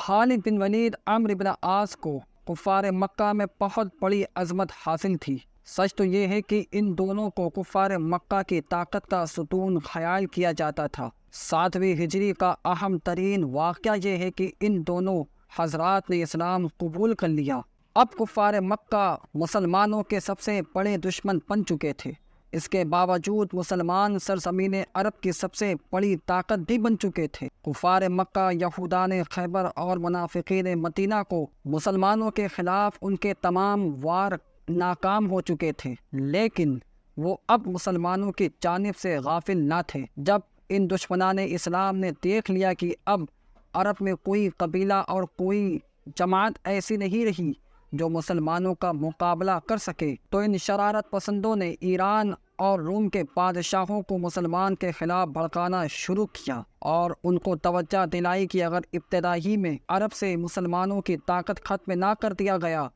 خالد بن ولید عمرو بن عاص کو کفار مکہ میں بہت بڑی عظمت حاصل تھی۔ سچ تو یہ ہے کہ ان دونوں کو کفار مکہ کی طاقت کا ستون خیال کیا جاتا تھا۔ 7ویں ہجری کا اہم ترین واقعہ یہ ہے کہ ان دونوں حضرات نے اسلام قبول کر لیا۔ اب کفار مکہ مسلمانوں کے سب سے بڑے دشمن بن چکے تھے۔ اس کے باوجود مسلمان سرزمین عرب کی سب سے بڑی طاقت بھی بن چکے تھے۔ کفار مکہ، یہودان خیبر اور منافقین مدینہ کو مسلمانوں کے خلاف ان کے تمام وار ناکام ہو چکے تھے، لیکن وہ اب مسلمانوں کی جانب سے غافل نہ تھے۔ جب ان دشمنان اسلام نے دیکھ لیا کہ اب عرب میں کوئی قبیلہ اور کوئی جماعت ایسی نہیں رہی جو مسلمانوں کا مقابلہ کر سکے، تو ان شرارت پسندوں نے ایران اور روم کے بادشاہوں کو مسلمان کے خلاف بھڑکانا شروع کیا اور ان کو توجہ دلائی کہ اگر ابتدائی میں عرب سے مسلمانوں کی طاقت ختم نہ کر دیا گیا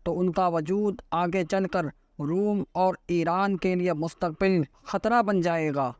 تو ان کا وجود آگے چل کر روم اور ایران کے لیے مستقبل خطرہ بن جائے گا۔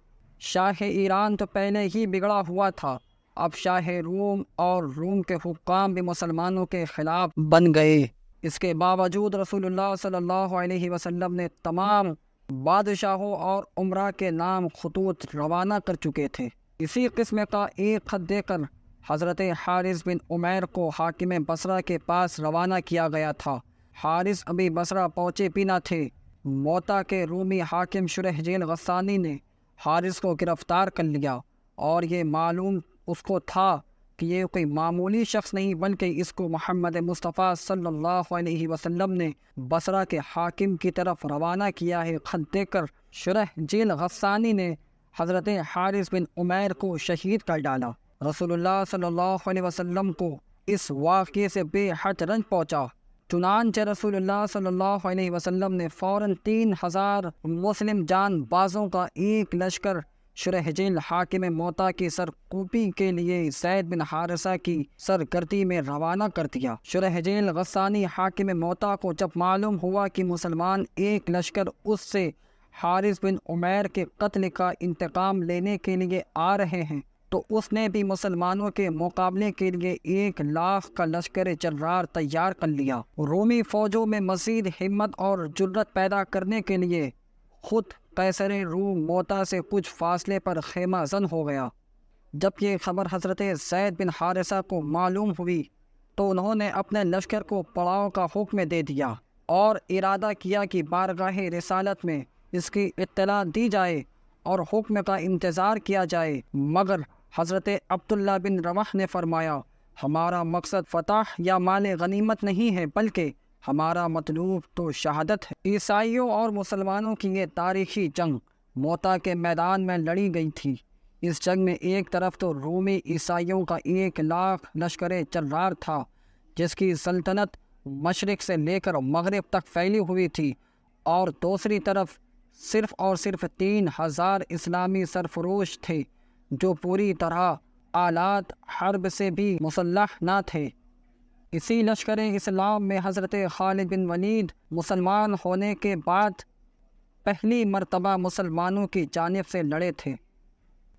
شاہ ایران تو پہلے ہی بگڑا ہوا تھا، اب شاہ روم اور روم کے حکام بھی مسلمانوں کے خلاف بن گئے۔ اس کے باوجود رسول اللہ صلی اللہ علیہ وسلم نے تمام بادشاہوں اور عمرا کے نام خطوط روانہ کر چکے تھے۔ اسی قسم کا ایک خط دے کر حضرت حارث بن عمیر کو حاکم بصرہ کے پاس روانہ کیا گیا تھا۔ حارث ابھی بصرہ پہنچے بھی نہ تھے، موتا کے رومی حاکم شرحجیل غسانی نے حارث کو گرفتار کر لیا، اور یہ معلوم اس کو تھا کہ یہ کوئی معمولی شخص نہیں بلکہ اس کو محمد مصطفیٰ صلی اللہ علیہ وسلم نے بصرہ کے حاکم کی طرف روانہ کیا ہے۔ خط دے کر شرحجیل غسانی نے حضرت حارث بن عمیر کو شہید کر ڈالا۔ رسول اللہ صلی اللہ علیہ وسلم کو اس واقعے سے بے حد رنج پہنچا، چنانچہ رسول اللہ صلی اللہ علیہ وسلم نے فوراً 3000 مسلم جان بازوں کا ایک لشکر شرحجیل حاکم موتا کی سرکوبی کے لیے زید بن حارثہ کی سرگردی میں روانہ کر دیا۔ شرحجیل غسانی حاکم موتا کو جب معلوم ہوا کہ مسلمان ایک لشکر اس سے حارث بن عمیر کے قتل کا انتقام لینے کے لیے آ رہے ہیں، تو اس نے بھی مسلمانوں کے مقابلے کے لیے 1,00,000 کا لشکر جرار تیار کر لیا۔ رومی فوجوں میں مزید ہمت اور جرت پیدا کرنے کے لیے خود قیصر روم موتا سے کچھ فاصلے پر خیمہ زن ہو گیا۔ جب یہ خبر حضرت زید بن حارثہ کو معلوم ہوئی تو انہوں نے اپنے لشکر کو پڑاؤ کا حکم دے دیا اور ارادہ کیا کہ بارگاہ رسالت میں اس کی اطلاع دی جائے اور حکم کا انتظار کیا جائے، مگر حضرت عبداللہ بن رواح نے فرمایا، ہمارا مقصد فتح یا مال غنیمت نہیں ہے بلکہ ہمارا مطلوب تو شہادت ہے۔ عیسائیوں اور مسلمانوں کی یہ تاریخی جنگ موتا کے میدان میں لڑی گئی تھی۔ اس جنگ میں ایک طرف تو رومی عیسائیوں کا 1,00,000 لشکر جرار تھا جس کی سلطنت مشرق سے لے کر مغرب تک پھیلی ہوئی تھی، اور دوسری طرف صرف اور صرف 3000 اسلامی سرفروش تھے جو پوری طرح آلات حرب سے بھی مسلح نہ تھے۔ اسی لشکر اسلام میں حضرت خالد بن ولید مسلمان ہونے کے بعد پہلی مرتبہ مسلمانوں کی جانب سے لڑے تھے۔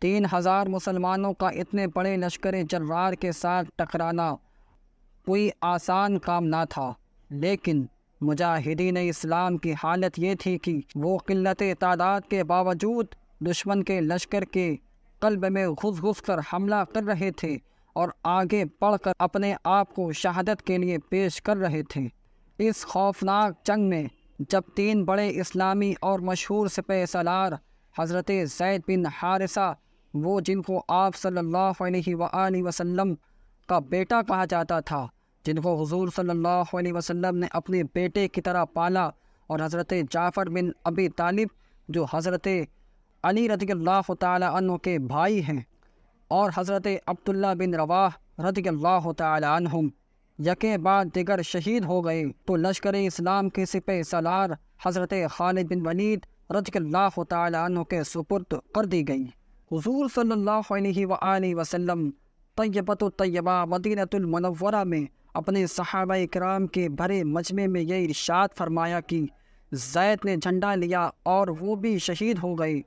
3000 مسلمانوں کا اتنے بڑے لشکر جرار کے ساتھ ٹکرانا کوئی آسان کام نہ تھا، لیکن مجاہدین اسلام کی حالت یہ تھی کہ وہ قلت تعداد کے باوجود دشمن کے لشکر کے قلب میں گھس گھس کر حملہ کر رہے تھے اور آگے بڑھ کر اپنے آپ کو شہادت کے لیے پیش کر رہے تھے۔ اس خوفناک جنگ میں جب 3 بڑے اسلامی اور مشہور سپہ سالار حضرت زید بن حارثہ، وہ جن کو آپ صلی اللہ علیہ وآلہ وسلم کا بیٹا کہا جاتا تھا، جن کو حضور صلی اللہ علیہ وسلم نے اپنے بیٹے کی طرح پالا، اور حضرت جعفر بن ابی طالب جو حضرت علی رضی اللہ تعالی عنہ کے بھائی ہیں، اور حضرت عبداللہ بن رواح رضی اللہ تعالی عنہم یکے بعد دیگر شہید ہو گئے، تو لشکر اسلام کے سپہ سالار حضرت خالد بن ولید رضی اللہ تعالی عنہ کے سپرد کر دی گئی۔ حضور صلی اللہ علیہ وآلہ وسلم طیبۃ الطیبہ مدینۃ المنورہ میں اپنے صحابہ کرام کے بھرے مجمع میں یہ ارشاد فرمایا کہ زید نے جھنڈا لیا اور وہ بھی شہید ہو گئے،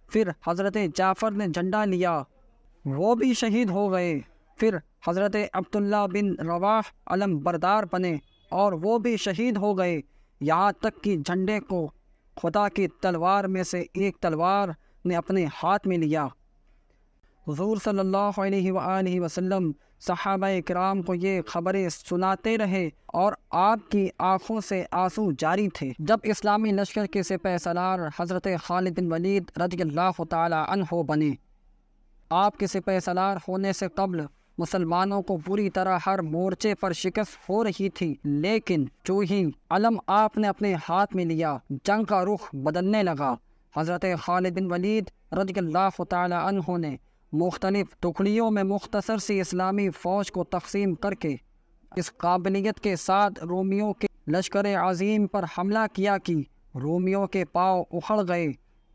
پھر حضرت جعفر نے جھنڈا لیا، وہ بھی شہید ہو گئے، پھر حضرت عبداللہ بن رواح علم بردار بنے اور وہ بھی شہید ہو گئے، یہاں تک کہ جھنڈے کو خدا کی تلوار میں سے ایک تلوار نے اپنے ہاتھ میں لیا۔ حضور صلی اللہ علیہ وآلہ وسلم صحابہ کرام کو یہ خبریں سناتے رہے اور آپ کی آنکھوں سے آنسو جاری تھے۔ جب اسلامی لشکر کے سپہ سالار حضرت خالد بن ولید رضی اللہ تعالی عنہ بنے، آپ کے سپہ سالار ہونے سے قبل مسلمانوں کو بری طرح ہر مورچے پر شکست ہو رہی تھی، لیکن جو ہی علم آپ نے اپنے ہاتھ میں لیا، جنگ کا رخ بدلنے لگا۔ حضرت خالد بن ولید رضی اللہ تعالی عنہ نے مختلف ٹکڑیوں میں مختصر سی اسلامی فوج کو تقسیم کر کے اس قابلیت کے ساتھ رومیوں کے لشکر عظیم پر حملہ کیا کہ رومیوں کے پاؤں اکھڑ گئے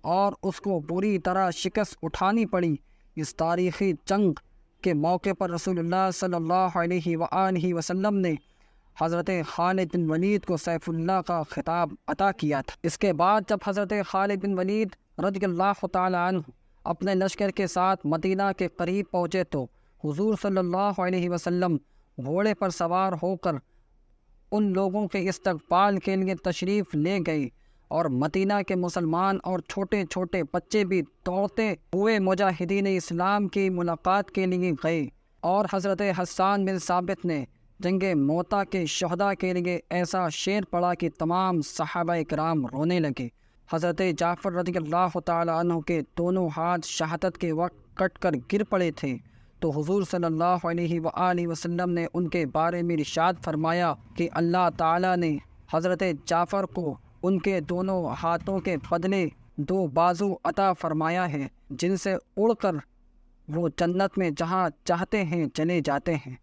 اور اس کو بری طرح شکست اٹھانی پڑی۔ اس تاریخی جنگ کے موقع پر رسول اللہ صلی اللہ علیہ وآلہ وسلم نے حضرت خالد بن ولید کو سیف اللہ کا خطاب عطا کیا تھا۔ اس کے بعد جب حضرت خالد بن ولید رضی اللہ تعالی عنہ اپنے لشکر کے ساتھ مدینہ کے قریب پہنچے تو حضور صلی اللہ علیہ وسلم گھوڑے پر سوار ہو کر ان لوگوں کے استقبال کے لیے تشریف لے گئے اور مدینہ کے مسلمان اور چھوٹے چھوٹے بچے بھی دوڑتے ہوئے مجاہدین اسلام کی ملاقات کے لیے گئے، اور حضرت حسان بن ثابت نے جنگ موتا کے شہداء کے لیے ایسا شعر پڑھا کہ تمام صحابہ کرام رونے لگے۔ حضرت جعفر رضی اللہ تعالی عنہ کے دونوں ہاتھ شہادت کے وقت کٹ کر گر پڑے تھے، تو حضور صلی اللہ علیہ وآلہ وسلم نے ان کے بارے میں ارشاد فرمایا کہ اللہ تعالی نے حضرت جعفر کو ان کے دونوں ہاتھوں کے بدلے 2 بازو عطا فرمایا ہے، جن سے اڑ کر وہ جنت میں جہاں چاہتے ہیں چلے جاتے ہیں۔